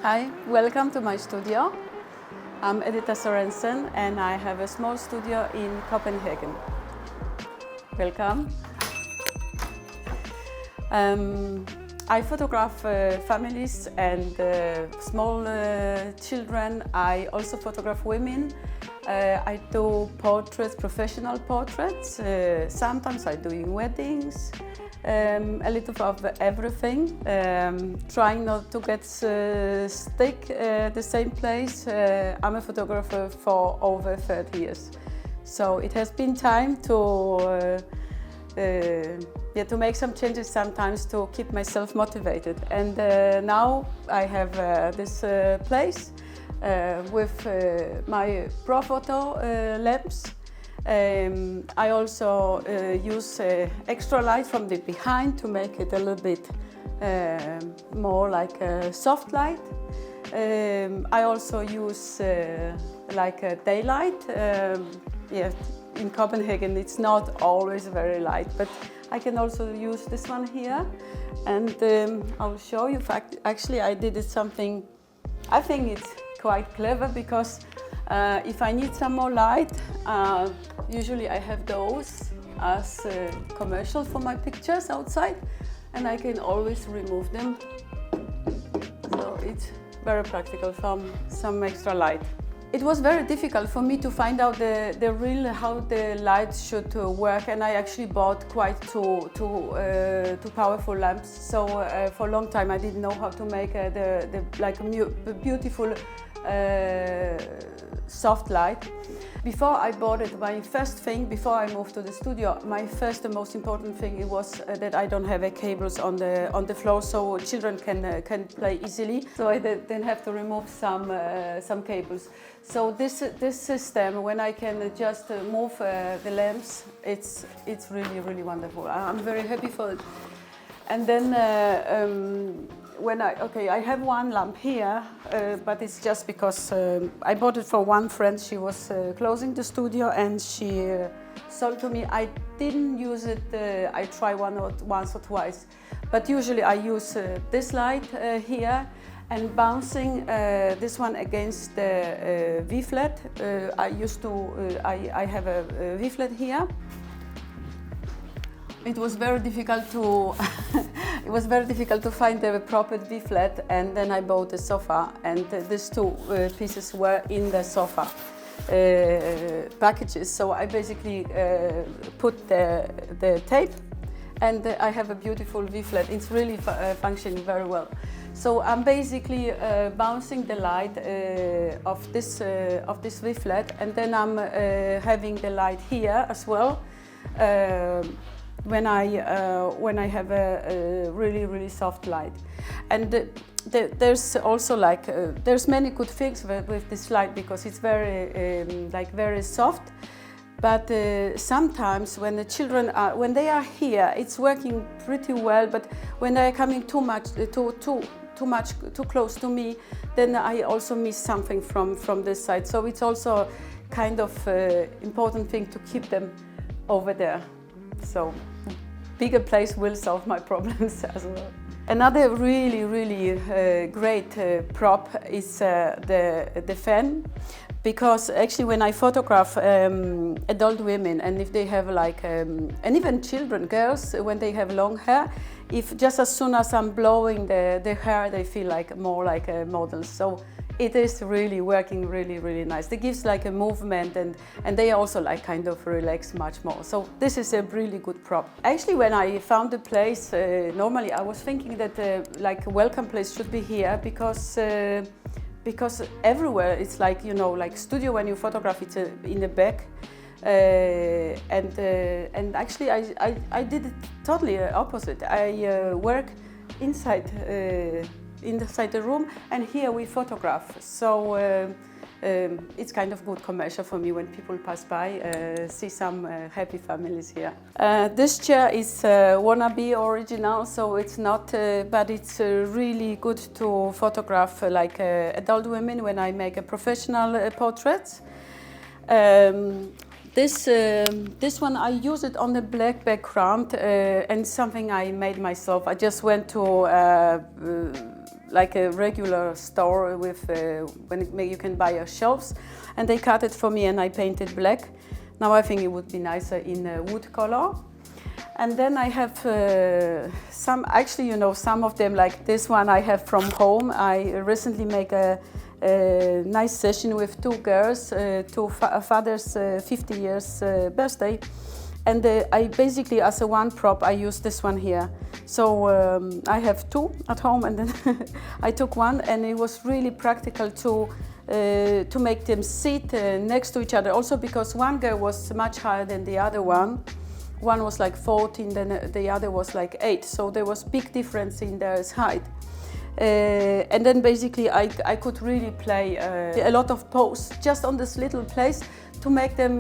Hi, welcome to my studio. I'm Edyta and I have a small studio in Copenhagen. Welcome. I photograph families and small children. I also photograph women. I do portraits, professional portraits. Sometimes I'm doing weddings. A little of everything, trying not to get stuck at the same place. I'm a photographer for over 30 years, so it has been time to make some changes sometimes to keep myself motivated. And now I have this place with my Pro Photo lamps. I also use extra light from the behind to make it a little bit more like a soft light. I also use like a daylight. In Copenhagen it's not always very light, but I can also use this one here. And I'll show you. Actually, I did something, I think it's quite clever, because if I need some more light, usually I have those as commercial for my pictures outside, and I can always remove them. So it's very practical from some extra light. It was very difficult for me to find out the real how the light should work, and I actually bought quite two powerful lamps. So for a long time I didn't know how to make the beautiful soft light. Before I bought it, my first thing, before I moved to the studio, my first and most important thing it was that I don't have cables on the floor, so children can play easily. So I then have to remove some cables. So this system, when I can just move the lamps, it's really wonderful. I'm very happy for it. And then I have one lamp here, but it's just because I bought it for one friend. She was closing the studio and she sold to me. I didn't use it. I tried once or twice, but usually I use this light here and bouncing this one against the V-flat. I have a V-flat here. It was very difficult to find the proper V-flat, and then I bought a sofa, and these two pieces were in the sofa packages. So I basically put the tape, and I have a beautiful V-flat. It's really functioning very well. So I'm basically bouncing the light of this V-flat, and then I'm having the light here as well. When I have a really soft light, and there's also there's many good things with this light, because it's very soft. But sometimes when the children when they are here, it's working pretty well. But when they are coming too close to me, then I also miss something from this side. So it's also kind of important thing to keep them over there. So bigger place will solve my problems as well. Another really great prop is the fan, because actually when I photograph adult women, and if they have and even children, girls, when they have long hair, if just as soon as I'm blowing the hair, they feel more like models. So it is really working really nice. It gives a movement, and they also kind of relax much more. So this is a really good prop. Actually, when I found the place, normally I was thinking that a welcome place should be here, because everywhere it's studio. When you photograph, it's in the back. And actually I did it totally opposite. I work inside the room, and here we photograph. So it's kind of good commercial for me when people pass by, see some happy families here. This chair is wannabe original, so it's not, but it's really good to photograph adult women when I make a professional portraits. This one I use it on the black background and something I made myself. I just went to like a regular store with you can buy your shelves, and they cut it for me and I painted black. Now I think it would be nicer in wood color. And then I have some, actually, you know, some of them, like this one I have from home. I recently make a nice session with two girls, to father's 50 years birthday. And I basically, as a one prop, I use this one here. So I have two at home, and then I took one, and it was really practical to make them sit next to each other. Also because one girl was much higher than the other one. One was like 14, then the other was like 8. So there was big difference in their height. And then basically I could really play a lot of pose just on this little place to make them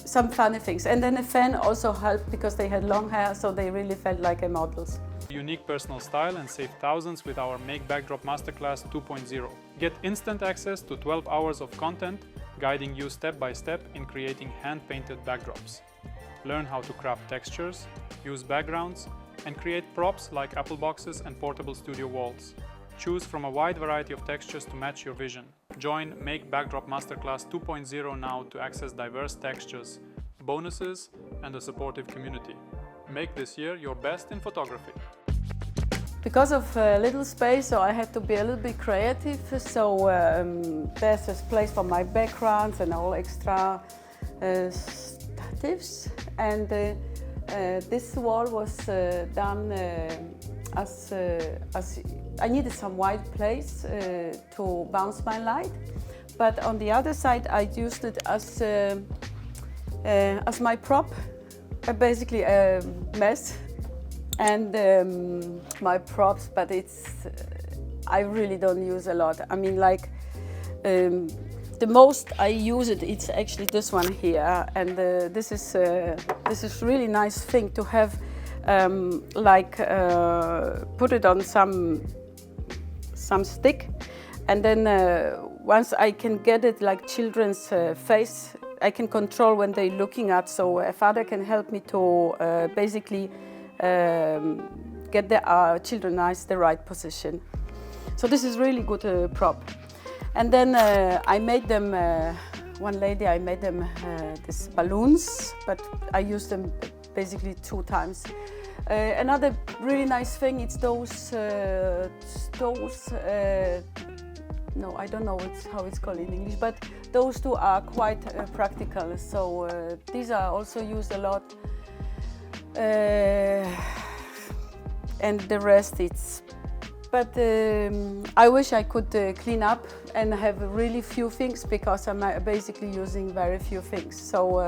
some funny things. And then a fan also helped because they had long hair, so they really felt like models. Unique personal style and save thousands with our Make Backdrop Masterclass 2.0. Get instant access to 12 hours of content guiding you step by step in creating hand-painted backdrops. Learn how to craft textures, use backgrounds, and create props like apple boxes and portable studio walls. Choose from a wide variety of textures to match your vision. Join Make Backdrop Masterclass 2.0 now to access diverse textures, bonuses, and a supportive community. Make this year your best in photography. Because of little space, so I had to be a little bit creative. So there's a place for my backgrounds and all extra statives. And this wall was done as I needed some white place to bounce my light. But on the other side, I used it as my prop, basically a mess. And my props, but I really don't use a lot. I mean, like the most I use it's actually this one here, and this is really nice thing to have, put it on some stick, and then once I can get it like children's face, I can control when they're looking at. So a father can help me to basically get the children's eyes the right position. So this is really good prop. And then I made them, one lady, I made them these balloons, but I used them basically 2 times. Another really nice thing, it's those, no, I don't know how it's called in English, but those 2 are quite practical. So these are also used a lot. And the rest but I wish I could clean up and have really few things, because I'm basically using very few things. So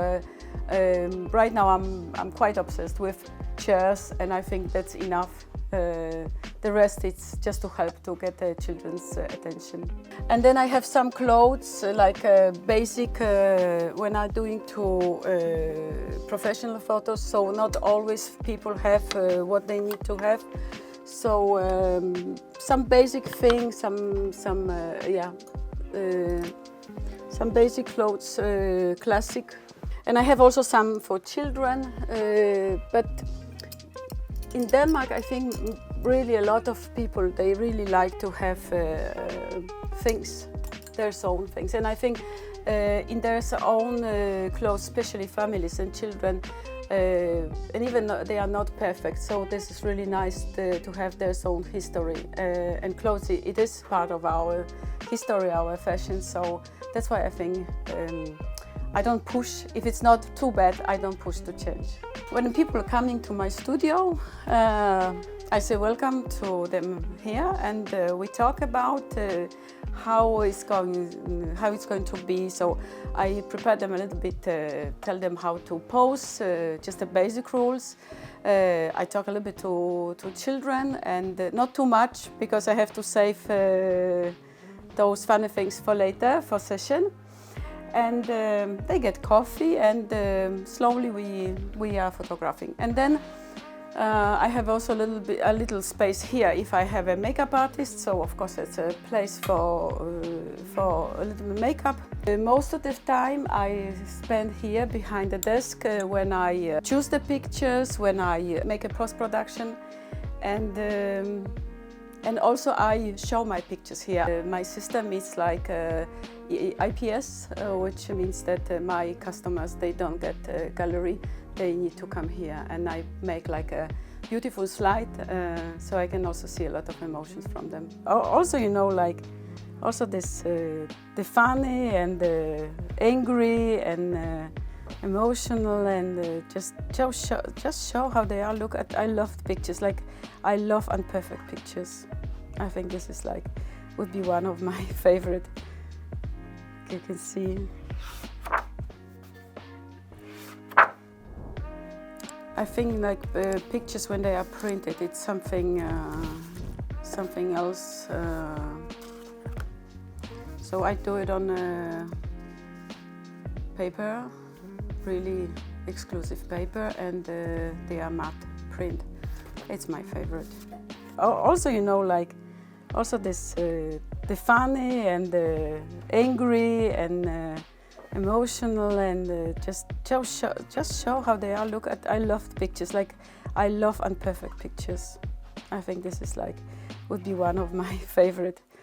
right now I'm quite obsessed with chairs, and I think that's enough. The rest it's just to help to get the children's attention. And then I have some clothes, like basic when I'm doing professional photos, so not always people have what they need to have. So some basic things, some basic clothes, classic. And I have also some for children, but in Denmark, I think really a lot of people, they really like to have things, their own things. And I think in their own clothes, especially families and children, and even though they are not perfect, so this is really nice to have their own history. And clothes, it is part of our history, our fashion, so that's why I think I don't push. If it's not too bad, I don't push to change. When people are coming to my studio, I say welcome to them here, and we talk about how it's going to be. So I prepare them a little bit, tell them how to pose, just the basic rules. I talk a little bit to children, and not too much, because I have to save those funny things for later, for session. And they get coffee, and slowly we are photographing. And then I have also a little space here if I have a makeup artist, so of course it's a place for a little makeup. Most of the time I spend here behind the desk when I choose the pictures, when I make a post-production, and also I show my pictures here. My system is like IPS, which means that my customers, they don't get a gallery, they need to come here, and I make like a beautiful slide, so I can also see a lot of emotions from them. Also, you know, like also this the funny and the angry and emotional, and just show how they are. Look at, I love pictures, like I love imperfect pictures. I think this is like would be one of my favorite. You can see. I think like pictures when they are printed, it's something else. So I do it on paper, really exclusive paper, and they are matte print. It's my favorite. Also, you know, like also this the funny and the angry and emotional, and just show how they are. Look at, I love pictures, like I love imperfect pictures. I think this is like would be one of my favorite.